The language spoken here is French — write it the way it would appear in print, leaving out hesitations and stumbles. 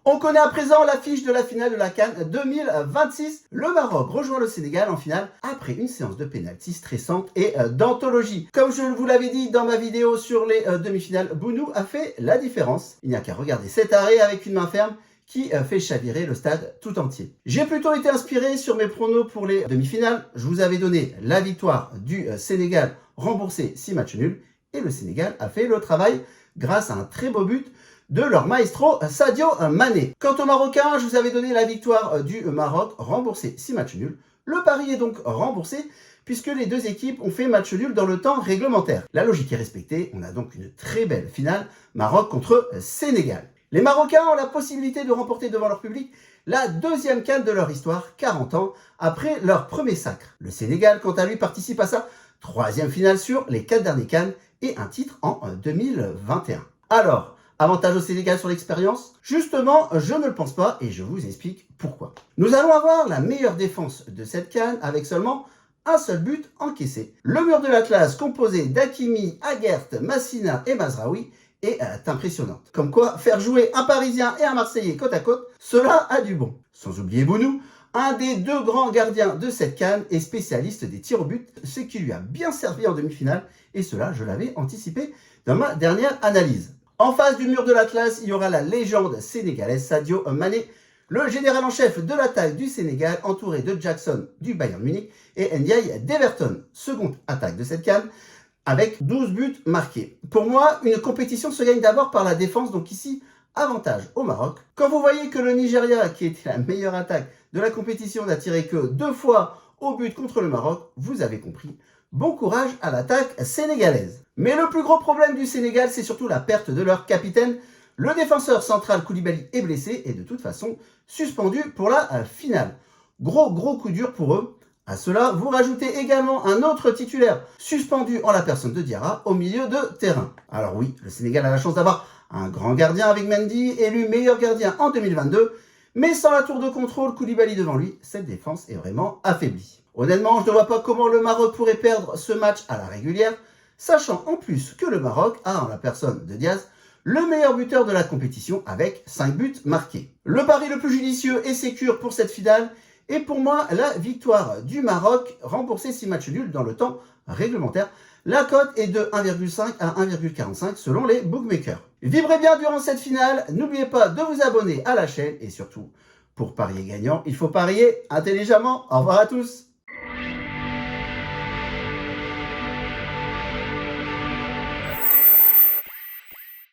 On connaît à présent l'affiche de la finale de la CAN 2026. Le Maroc rejoint le Sénégal en finale après une séance de pénalty stressante et d'anthologie. Comme je vous l'avais dit dans ma vidéo sur les demi-finales, Bounou a fait la différence. Il n'y a qu'à regarder cet arrêt avec une main ferme qui fait chavirer le stade tout entier. J'ai plutôt été inspiré sur mes pronos pour les demi-finales. Je vous avais donné la victoire du Sénégal remboursée 6 matchs nuls et le Sénégal a fait le travail grâce à un très beau but de leur maestro Sadio Mané. Quant aux Marocains, je vous avais donné la victoire du Maroc remboursée 6 matchs nuls. Le pari est donc remboursé puisque les deux équipes ont fait match nul dans le temps réglementaire. La logique est respectée, on a donc une très belle finale Maroc contre Sénégal. Les Marocains ont la possibilité de remporter devant leur public la deuxième CAN de leur histoire, 40 ans après leur premier sacre. Le Sénégal, quant à lui, participe à sa troisième finale sur les 4 derniers CAN et un titre en 2021. Alors, avantage au Sénégal sur l'expérience? Justement, je ne le pense pas et je vous explique pourquoi. Nous allons avoir la meilleure défense de cette CAN avec seulement un seul but encaissé. Le mur de l'Atlas, composé d'Hakimi, Aguert, Massina et Mazraoui, est impressionnante. Comme quoi, faire jouer un Parisien et un Marseillais côte à côte, cela a du bon. Sans oublier Bounou, un des deux grands gardiens de cette CAN est spécialiste des tirs au but, ce qui lui a bien servi en demi-finale, et cela, je l'avais anticipé dans ma dernière analyse. En face du mur de l'Atlas, il y aura la légende sénégalaise Sadio Mané, le général en chef de l'attaque du Sénégal, entouré de Jackson du Bayern Munich et Ndiaye d'Everton, seconde attaque de cette CAN, avec 12 buts marqués. Pour moi, une compétition se gagne d'abord par la défense, donc ici, avantage au Maroc. Quand vous voyez que le Nigeria, qui était la meilleure attaque de la compétition, n'a tiré que 2 fois au but contre le Maroc, vous avez compris. Bon courage à l'attaque sénégalaise. Mais le plus gros problème du Sénégal, c'est surtout la perte de leur capitaine. Le défenseur central Koulibaly est blessé et de toute façon suspendu pour la finale. Gros coup dur pour eux. À cela, vous rajoutez également un autre titulaire suspendu en la personne de Diarra au milieu de terrain. Alors oui, le Sénégal a la chance d'avoir un grand gardien avec Mendy, élu meilleur gardien en 2022, mais sans la tour de contrôle Koulibaly devant lui, cette défense est vraiment affaiblie. Honnêtement, je ne vois pas comment le Maroc pourrait perdre ce match à la régulière, sachant en plus que le Maroc a en la personne de Diaz le meilleur buteur de la compétition avec 5 buts marqués. Le pari le plus judicieux et sécure pour cette finale est pour moi la victoire du Maroc, remboursée 6 matchs nuls dans le temps réglementaire. La cote est de 1,5 à 1,45 selon les bookmakers. Vibrez bien durant cette finale, n'oubliez pas de vous abonner à la chaîne et surtout, pour parier gagnant, il faut parier intelligemment. Au revoir à tous.